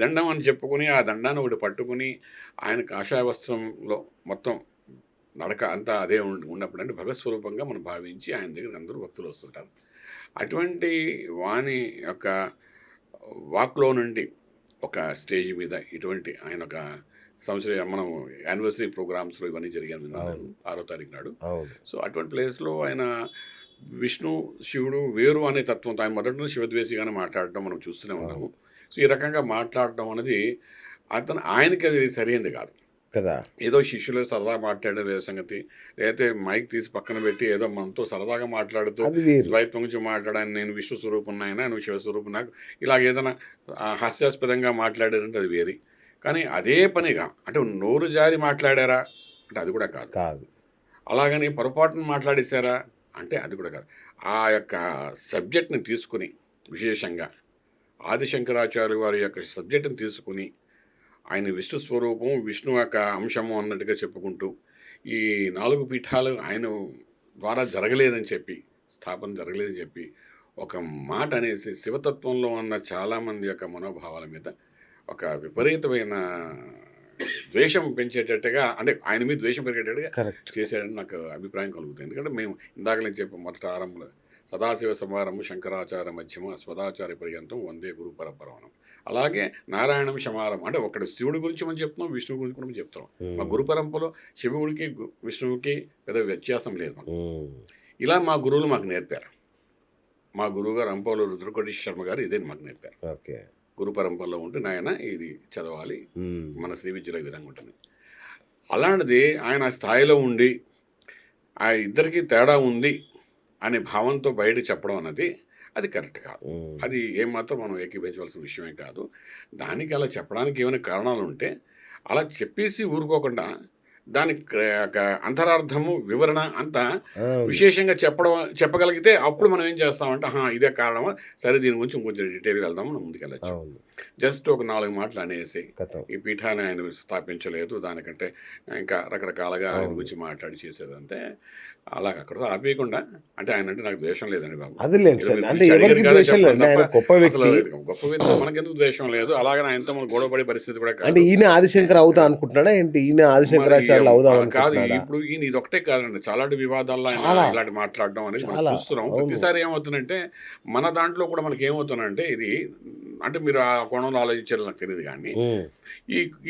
దండం అని చెప్పుకొని ఆ దండాన్ని ఒకటి పట్టుకుని ఆయన కాషాయ వస్త్రంలో మొత్తం నడక అంతా అదే ఉన్నప్పుడు అంటే భగవత్ స్వరూపంగా మనం భావించి ఆయన దగ్గర అందరూ భక్తులు వస్తుంటారు. అటువంటి వాణి యొక్క వాక్లో నుండి ఒక స్టేజ్ మీద ఇటువంటి ఆయన ఒక సంవత్సరం మనం యానివర్సరీ ప్రోగ్రామ్స్లో ఇవన్నీ జరిగాను 6వ తారీఖు నాడు. సో అటువంటి ప్లేస్లో ఆయన విష్ణు శివుడు వేరు అనే తత్వంతో ఆయన మొదటి శివద్వేషిగానే మాట్లాడటం మనం చూస్తూనే ఉన్నాము. సో ఈ రకంగా మాట్లాడటం అనేది ఆయనకి అది సరైనది కాదు కదా. ఏదో శిష్యులు సరదాగా మాట్లాడే వేరే సంగతి, లేకపోతే మైక్ తీసి పక్కన పెట్టి ఏదో మనతో సరదాగా మాట్లాడుతూ ద్వైతం గురించి మాట్లాడాను, నేను విష్ణు స్వరూపం అయినా నువ్వు శివ స్వరూపం నాకు ఇలాగ ఏదైనా హాస్యాస్పదంగా మాట్లాడారంటే అది వేరే. కానీ అదే పనిగా అంటే నోరు జారి మాట్లాడారా అంటే అది కూడా కాదు. అలాగని పొరపాటును మాట్లాడేశారా అంటే అది కూడా కాదు. ఆ యొక్క సబ్జెక్ట్ని తీసుకుని విశేషంగా ఆదిశంకరాచార్య వారి యొక్క సబ్జెక్ట్ని తీసుకుని ఆయన విష్ణు స్వరూపం విష్ణు యొక్క అంశము అన్నట్టుగా చెప్పుకుంటూ ఈ 4 పీఠాలు ఆయన ద్వారా జరగలేదని చెప్పి స్థాపన జరగలేదని చెప్పి ఒక మాట అనేసి శివతత్వంలో ఉన్న చాలామంది యొక్క మనోభావాల మీద ఒక విపరీతమైన ద్వేషం పెంచేటట్టుగా అంటే ఆయన మీద ద్వేషం పెరిగేటట్టుగా చేశాడని నాకు అభిప్రాయం కలుగుతుంది. ఎందుకంటే మేము ఇందాక నేను చెప్పాం మొదట ఆరంభంలో సదాశివ సమారంభం శంకరాచార్య మధ్యమ స్వదాచార్య పర్యంతం వందే గురు పరపరవనం. అలాగే నారాయణం శమారం అంటే ఒకటి శివుడి గురించి మనం చెప్తున్నాం, విష్ణువు గురించి కూడా మనం చెప్తున్నాం. మా గురు పరంపరలో శివుడికి విష్ణువుకి పెద్ద వ్యత్యాసం లేదు మనం. ఇలా మా గురువులు మాకు నేర్పారు. మా గురువు గారు అంపోలు రుద్రకోటి శర్మ గారు ఇదే మాకు నేర్పారు. గురు పరంపరలో ఉంటే నాయన ఇది చదవాలి, మన శ్రీ విద్యలో ఈ విధంగా ఉంటుంది. అలాంటిది ఆయన స్థాయిలో ఉండి ఆ ఇద్దరికి తేడా ఉంది అనే భావంతో బయట చెప్పడం అన్నది అది కరెక్ట్ కాదు. అది ఏమాత్రం మనం ఏకీభవించవలసిన విషయమే కాదు. దానికి అలా చెప్పడానికి ఏమైనా కారణాలు ఉంటే అలా చెప్పేసి ఊరుకోకుండా దానికి అంతరార్థము వివరణ అంతా విశేషంగా చెప్పగలిగితే అప్పుడు మనం ఏం చేస్తామంటే ఇదే కారణమా, సరే దీని గురించి ఇంకొంచెం డీటెయిల్గా వెళ్దాం, మనం ముందుకెళ్ళచ్చు. జస్ట్ ఒక 4 మాటలు అనేసి ఈ పీఠాన్ని ఆయన స్థాపించలేదు, దానికంటే ఇంకా రకరకాలుగా ఆయన గురించి మాట్లాడి చేసేదంటే అలా అక్కడ ఆపేయకుండా అంటే ఆయన అంటే నాకు ద్వేషం లేదండి బాబు, గొప్ప వ్యక్తి మనకెందుకు ద్వేషం లేదు, అలాగే ఆయనతో మనం గొడవపడే పరిస్థితి కూడా కాదు. ఈయన ఆదిశంకర్ అవుతా అనుకుంటున్నాడా ఏంటి? ఈయన ఆదిశంకరాచార్యులు అవుదాం కాదు. ఇప్పుడు ఈయన ఇది ఒకటే కాదండి, చాలాంటి వివాదాల్లో ఇలాంటి మాట్లాడడం అనేది మనం చూస్తున్నాం. ప్రతిసారి ఏమవుతుందంటే మన దాంట్లో కూడా మనకి ఏమవుతుందంటే ఇది అంటే మీరు ఆ కోణంలో ఆలోచించారు నాకు తెలియదు, కానీ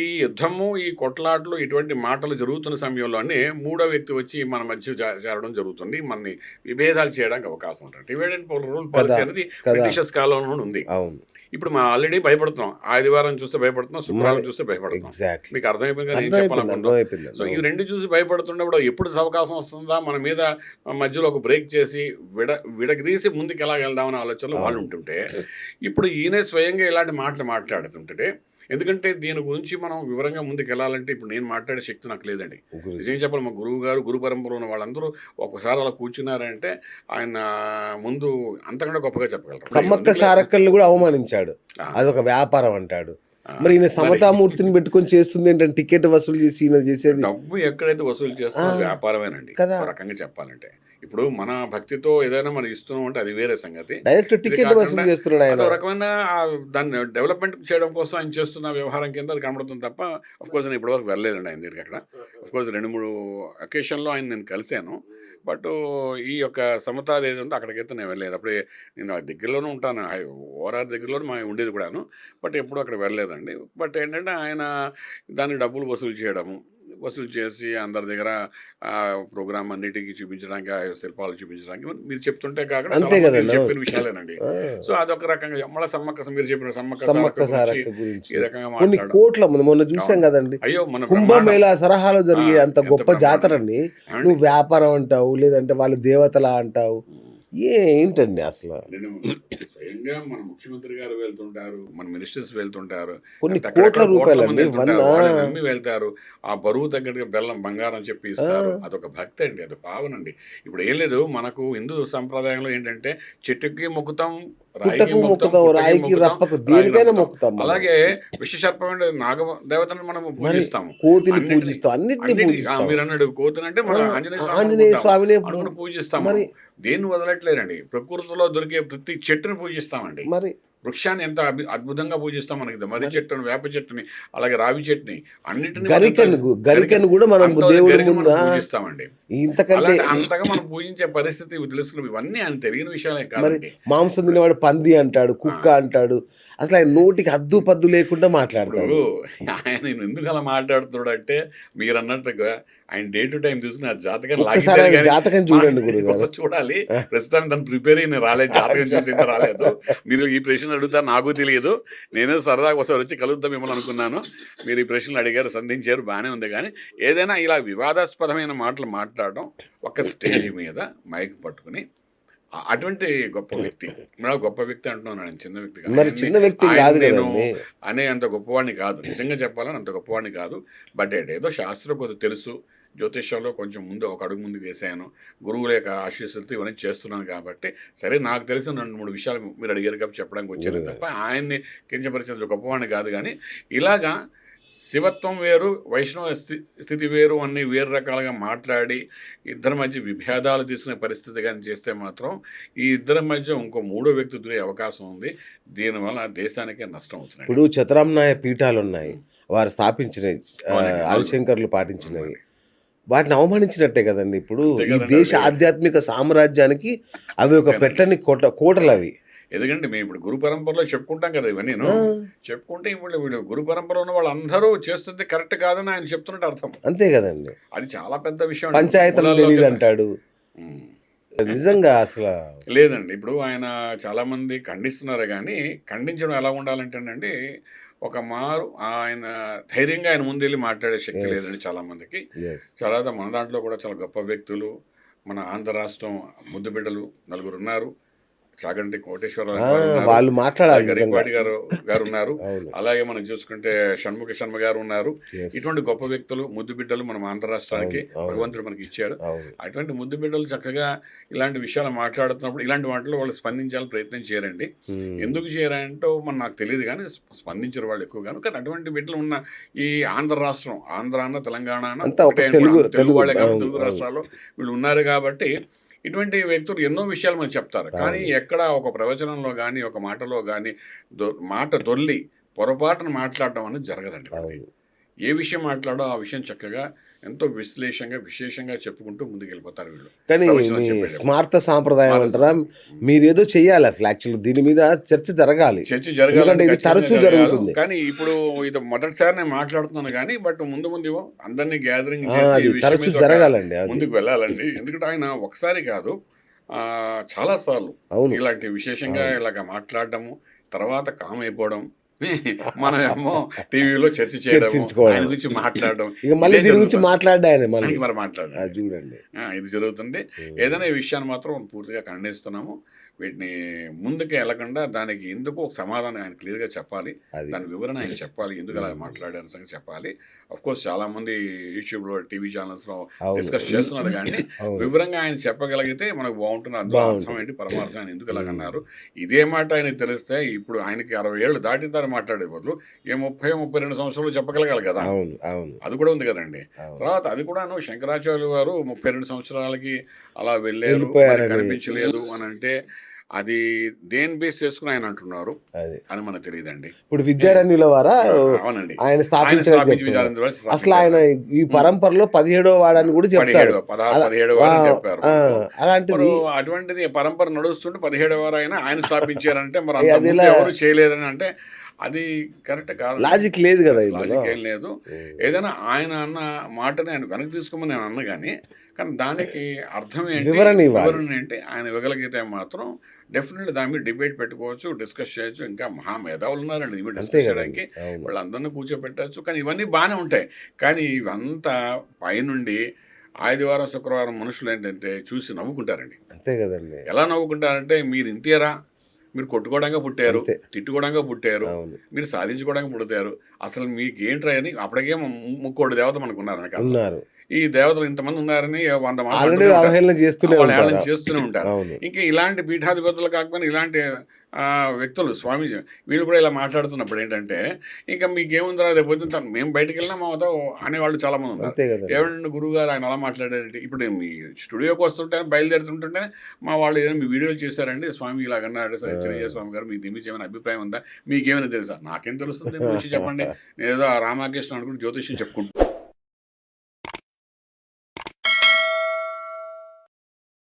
ఈ యుద్ధము ఈ కొట్లాట్లు ఇటువంటి మాటలు జరుగుతున్న సమయంలోనే 3వ వ్యక్తి వచ్చి మన మధ్య చేరడం జరుగుతుంది, మనని విభేదాలు చేయడానికి అవకాశం ఉంటుంది. డివైడ్ అండ్ రూల్ పాలసీ అనేది బ్రిటిషర్స్ కాలంలో ఉంది. ఇప్పుడు మనం ఆల్రెడీ భయపడుతున్నాం, ఆదివారం చూస్తే భయపడుతున్నాం, శుక్రవారం చూస్తే భయపడుతున్నాం. మీకు అర్థమైపోయింది కదా ఏం చెప్పాలనుకుంటున్నాం. సో ఈ రెండు చూసి భయపడుతున్నప్పుడు ఎప్పుడు అవకాశం వస్తుందా మన మీద మధ్యలో ఒక బ్రేక్ చేసి విడదీసి ముందుకు ఎలా వెళ్దామనే ఆలోచనలు వాళ్ళు ఉంటుంటే, ఇప్పుడు ఈయన స్వయంగా ఇలాంటి మాటలు మాట్లాడుతుంటే, ఎందుకంటే దీని గురించి మనం వివరంగా ముందుకు వెళ్ళాలంటే ఇప్పుడు నేను మాట్లాడే శక్తి నాకు లేదండి. నిజం చెప్పాలి, మా గురువు గారు గురు పరంపర ఉన్న వాళ్ళందరూ ఒకసారి అలా కూర్చున్నారంటే ఆయన ముందు అంతకంటే గొప్పగా చెప్పగలరు. సమ్మక్క సారక్కల్ని కూడా అవమానించాడు, అదొక వ్యాపారం అంటాడు. మరి ఈయన సమతామూర్తిని పెట్టుకొని చేస్తుంది ఏంటంటే టికెట్ వసూలు చేసి ఈయన చేసేది డబ్బు ఎక్కడైతే వసూలు చేస్తుందో వ్యాపారమేనండి రకంగా చెప్పాలంటే. ఇప్పుడు మన భక్తితో ఏదైనా మనం ఇస్తున్నాం అంటే అది వేరే సంగతి. డైరెక్ట్ టికెట్ వసూలు చేస్తున్నాడు, రకమైన దాన్ని డెవలప్మెంట్ చేయడం కోసం ఆయన చేస్తున్న వ్యవహారం కింద అది కనబడుతుంది తప్ప అఫ్కోర్స్ నేను ఇప్పటివరకు వెళ్ళలేదండి ఆయన దగ్గరికి. అక్కడ అఫ్కోర్స్ 2-3 అకేషన్లో ఆయన నేను కలిశాను, బట్ ఈ యొక్క సమతాది ఏది ఉంటే అక్కడికైతే నేను వెళ్ళలేదు. అప్పుడే నేను దగ్గరలోనే ఉంటాను, ఓఆర్ఆర్ దగ్గరలోనే మా ఉండేది కూడాను, బట్ ఎప్పుడు అక్కడ వెళ్ళలేదండి. బట్ ఏంటంటే ఆయన దానికి డబ్బులు వసూలు చేసి అందరి దగ్గర ప్రోగ్రామ్ అన్నిటికీ చూపించడానికి, శిల్పాలు చూపించడానికి మీరు చెప్తుంటే కాకుండా చెప్పిన విషయాలేనండి. సో అదొక రకంగా మళ్ళీ మీరు చెప్పిన సమ్మక్క గురించి ఈ రకంగా కొన్ని కోట్ల మొన్న చూసాం కదండి. అయ్యో మన కుంభమేళా సరహాలో జరిగే అంత గొప్ప జాతరని నువ్వు వ్యాపారం అంటావు, లేదంటే వాళ్ళు దేవతలా అంటావు, ఏంటండి అసలు? స్వయంగా మన ముఖ్యమంత్రి గారు వెళ్తుంటారు, మన మినిస్టర్స్ వెళ్తుంటారు, కొన్ని కోట్ల రూపాయలు నమ్మి వెళ్తారు. ఆ బరువు తగ్గట్టుగా బెల్లం బంగారం చెప్పి ఇస్తారు. అదొక భక్తి అండి, అది భావన అండి. ఇప్పుడు ఏం లేదు, మనకు హిందూ సంప్రదాయంలో ఏంటంటే చెట్టుకి మొక్కుతాం, అలాగే విశ్వసర్పమైన నాగ దేవతను మనం పూజిస్తాము, మీరు అన్నాడు కోతిని అంటే మనం ఆంజనేయ స్వామిని పూజిస్తాము. దేన్ని వదలట్లేదండి, ప్రకృతిలో దొరికే ప్రతి చెట్టును పూజిస్తామండి. వృక్షాన్ని ఎంత అద్భుతంగా పూజిస్తాం. మనకి మర్రి చెట్టుని, వేప చెట్టుని, అలాగే రావి చెట్టుని, అన్నిటిని గరికను కూడా మనం దేవుడి ముందు పూజిస్తామండి. ఇంతకంటే అంతగా మనం పూజించే పరిస్థితి తెలుసుకుని ఇవన్నీ ఆయన తెలియని విషయాలే మరి కాదండి. మాంసం తినేవాడు పంది అంటాడు, కుక్క అంటాడు. అసలు ఆయన నోటికి అద్దు పద్దు లేకుండా మాట్లాడతాడు. ఆయన ఎందుకు అలా మాట్లాడుతున్నాడు అంటే మీరు అన్నట్టుగా ఆయన డే టు టైం చూసి నా జాతకం ఒకసారి ఆయన జాతకం చూడండి గురుగారు. చూడాలి. ప్రస్తుతానికి దాన్ని ప్రిపేర్ అయ్యి రాలేదు, జాతకం చూసి రాలేదు. మీరు ఈ ప్రశ్నలు అడుగుతారు నాకు తెలియదు. నేనే సరదాగా ఒకసారి వచ్చి కలుద్దాం మిమ్మల్ని అనుకున్నాను. మీరు ఈ ప్రశ్నలు అడిగారు, సంధించారు, బాగానే ఉంది. కానీ ఏదైనా ఇలా వివాదాస్పదమైన మాటలు మాట్లాడడం ఒక స్టేజ్ మీద మైక్ పట్టుకుని అటువంటి గొప్ప వ్యక్తి, గొప్ప వ్యక్తి అంటున్నాను, చిన్న వ్యక్తి కాదు. మరి చిన్న వ్యక్తి కాదు కదండి. అనే అంత గొప్పవాడిని కాదు, నిజంగా చెప్పాలని అంత గొప్పవాడిని కాదు. బట్ ఏదో శాస్త్రం కొద్దిగా తెలుసు, జ్యోతిష్యంలో కొంచెం ముందు ఒక అడుగు ముందు వేసాను, గురువుల యొక్క ఆశీస్సులతో ఇవన్నీ చేస్తున్నాను కాబట్టి సరే నాకు తెలిసిన 2-3 విషయాలు మీరు అడిగారు కాబట్టి చెప్పడానికి వచ్చారు తప్ప ఆయన్ని కించపరిచేది గొప్పవాడిని కాదు. కానీ ఇలాగా శివత్వం వేరు, వైష్ణవ స్థితి వేరు అన్ని వేరు రకాలుగా మాట్లాడి ఇద్దరి మధ్య విభేదాలు తీసుకునే పరిస్థితి కానీ చేస్తే మాత్రం ఈ ఇద్దరి మధ్య ఇంకో 3వ వ్యక్తి దొరికే అవకాశం ఉంది. దీనివల్ల దేశానికే నష్టం అవుతుంది. ఇప్పుడు చతురామ్నాయ పీఠాలు ఉన్నాయి, వారు స్థాపించినవి, ఆదిశంకర్లు పాటించినవి, వాటిని అవమానించినట్టే కదండి. ఇప్పుడు ఈ దేశ ఆధ్యాత్మిక సామ్రాజ్యానికి అవి ఒక పెట్టని కోటలు అవి. ఎందుకంటే మేము ఇప్పుడు గురు పరంపరలో చెప్పుకుంటాం కదా ఇవన్నీ, చెప్పుకుంటే ఇప్పుడు వీళ్ళు గురు పరంపరలో ఉన్న వాళ్ళందరూ చేస్తుంది కరెక్ట్ కాదని ఆయన చెప్తున్నట్టు అర్థం. అంతే కదండి. అది చాలా పెద్ద విషయం. పంచాయతీలు తెలియదు అంటాడు. నిజంగా అసలు లేదండి. ఇప్పుడు ఆయన చాలా మంది ఖండిస్తున్నారు, కానీ ఖండించడం ఎలా ఉండాలంటేనండి ఒక మారు ఆయన ధైర్యంగా ఆయన ముందు వెళ్ళి మాట్లాడే శక్తి లేదండి చాలా మందికి. తర్వాత మన దాంట్లో కూడా చాలా గొప్ప వ్యక్తులు, మన ఆంధ్ర రాష్ట్రం ముద్దుబిడ్డలు 4 ఉన్నారు. చాగంటి కోటేశ్వరరావు వాళ్ళు మాట్లాడాలి, గరికపాటి గారు ఉన్నారు. అలాగే మనం చూసుకుంటే షణ్ముఖ శర్మ గారు ఉన్నారు. ఇటువంటి గొప్ప వ్యక్తులు, ముద్దు బిడ్డలు మనం ఆంధ్ర రాష్ట్రానికి భగవంతుడు మనకి ఇచ్చాడు. అటువంటి ముద్దు బిడ్డలు చక్కగా ఇలాంటి విషయాలు మాట్లాడుతున్నప్పుడు ఇలాంటి వాటిలో వాళ్ళు స్పందించాలని ప్రయత్నం చేయరండి. ఎందుకు చేయరంటో నాకు తెలియదు, కానీ స్పందించారు వాళ్ళు ఎక్కువగాను. కానీ అటువంటి బిడ్డలు ఉన్న ఈ ఆంధ్ర రాష్ట్రం, ఆంధ్ర అన్న తెలంగాణ తెలుగు వాళ్ళే కాబట్టి తెలుగు రాష్ట్రాల్లో వీళ్ళు ఉన్నారు కాబట్టి ఇటువంటి వ్యక్తులు ఎన్నో విషయాలు మనకు చెప్తారు. కానీ ఎక్కడ ఒక ప్రవచనంలో కానీ ఒక మాటలో కానీ మాట దొల్లి పొరపాటును మాట్లాడడం అనేది జరగదండి. ఏ విషయం మాట్లాడో ఆ విషయం చక్కగా ఎంతో విశేషంగా చెప్పుకుంటూ ముందుకు వెళ్ళిపోతారు వీళ్ళు. కానీ స్మార్త సాంప్రదాయం అంటారా, మీరేదో చెయ్యాలి అసలు. యాక్చువల్లీ దీని మీద చర్చ జరగాలి, ఇది తరచూ జరుగుతుంది. కానీ ఇప్పుడు ఇది మొదటిసారి నేను మాట్లాడుతున్నాను కానీ బట్ ముందు అందరినీ గ్యాదరింగ్ తరచూ జరగాలండి, ముందుకు వెళ్ళాలండి. ఎందుకంటే ఆయన ఒకసారి కాదు చాలా సార్లు ఇలాంటి విశేషంగా ఇలాగ మాట్లాడటము, తర్వాత కామ్ అయిపోవడం, మనమేమో టీవీలో చర్చ చేయడం, ఆయన గురించి మాట్లాడడం, మరి మాట్లాడాలి చూడండి, ఇది జరుగుతుంది. ఏదైనా ఈ విషయాన్ని మాత్రం పూర్తిగా ఖండిస్తున్నాము. వీటిని ముందుకు వెళ్ళకుండా దానికి ఎందుకు ఒక సమాధానం ఆయన క్లియర్గా చెప్పాలి, దాని వివరణ ఆయన చెప్పాలి, ఎందుకు అలా మాట్లాడారు సంగతి చెప్పాలి. అఫ్ కోర్స్ చాలా మంది యూట్యూబ్లో, టీవీ ఛానల్స్లో డిస్కస్ చేస్తున్నారు, కానీ వివరంగా ఆయన చెప్పగలిగితే మనకు బాగుంటుంది. అందులో అర్థం ఏంటి, పరమార్థం ఆయన ఎందుకు ఎలాగన్నారు. ఇదే మాట ఆయనకు తెలిస్తే ఇప్పుడు ఆయనకి 60 ఏళ్ళు దాటిన తర్వాత మాట్లాడే బదులు 30-32 సంవత్సరాలు చెప్పగలగాలి కదా, అది కూడా ఉంది కదండి. తర్వాత అది కూడాను శంకరాచార్యులు వారు 32 సంవత్సరాలకి అలా వెళ్ళారు, కనిపించలేదు అని అంటే అది దేని బేస్ చేసుకుని ఆయన అంటున్నారు అని మనకు తెలియదండి. ఇప్పుడు విద్యారణ్యుల వారా ఆయన స్థాపించిన అసలు ఆయన ఈ పరంపరలో 17వ వాడని కూడా చెప్తారు, 17వ వారు చెప్పారు. అలాంటిది అటువంటిది పరంపర నడుస్తుంటే 17వ వారు ఆయన స్థాపించారంటే మరి ఎవరు చేయలేదని అంటే అది కరెక్ట్ కాదు, లాజిక్ లేదు కదా, లాజిక్ ఏం లేదు. ఏదైనా ఆయన అన్న మాటని ఆయన వెనక్కి తీసుకోమని నేను అన్న, కానీ దానికి అర్థం ఏంటి, వివరణ ఏంటి ఆయన ఇవ్వగలిగితే మాత్రం డెఫినెట్లీ దాని మీద డిబేట్ పెట్టుకోవచ్చు, డిస్కస్ చేయొచ్చు. ఇంకా మహామేధావులు ఉన్నారండి ఇవి డిస్కస్ చేయడానికి, వాళ్ళందరినీ కూర్చోపెట్టచ్చు. కానీ ఇవన్నీ బాగానే ఉంటాయి, కానీ ఇవంతా పైనుండి ఆదివారం శుక్రవారం మనుషులు ఏంటంటే చూసి నవ్వుకుంటారండి. అంతే కదండి. ఎలా నవ్వుకుంటారంటే మీరు ఇంతేరా, మీరు కొట్టుకోవడానికి పుట్టారు, తిట్టుకోవడానికి పుట్టారు, మీరు సాధించుకోవడానికి పుడతారు, అసలు మీకు ఏంట్రా అని అప్పటికే 3 దేవత మనకు ఉన్నారు. ఈ దేవతలు ఇంతమంది ఉన్నారని 100 మాటలు ఆల్రెడీ అంటూనే ఉంటారు. అవహేళన చేస్తూనే వాళ్ళు ఉంటారు. హేళన చేస్తూనే ఉంటారు. అవును. ఇంకా ఇలాంటి పీఠాధిపతులు కాకపోయినా ఇలాంటి వ్యక్తులు స్వామీజీ వీళ్ళు కూడా ఇలా మాట్లాడుతున్నప్పుడు ఏంటంటే ఇంకా మీకేముందిరా రేపు పొద్దున్న మేము బయటకు వెళ్ళినా మాతో అనేవాళ్ళు చాలా మంది ఉన్నారు. అంతే కదా. ఏమంటే గురువు గారు ఆయన అలా మాట్లాడారంటే ఇప్పుడు మీ స్టూడియోకి వస్తుంటే బయలుదేరుతుంటుంటే మా వాళ్ళు ఏదైనా మీ వీడియోలు చేశారండి స్వామి ఇలా అన్నాడు సార్ చిన్నయ్య స్వామి గారు మీకు దీని మీద ఏమైనా అభిప్రాయం ఉందా మీకేమైనా తెలుసా నాకేం తెలుస్తుంది దీని గురించి చెప్పండి నేను ఏదో రామకృష్ణ అనుకుంటే జ్యోతిష్యం చెప్పుకుంటాను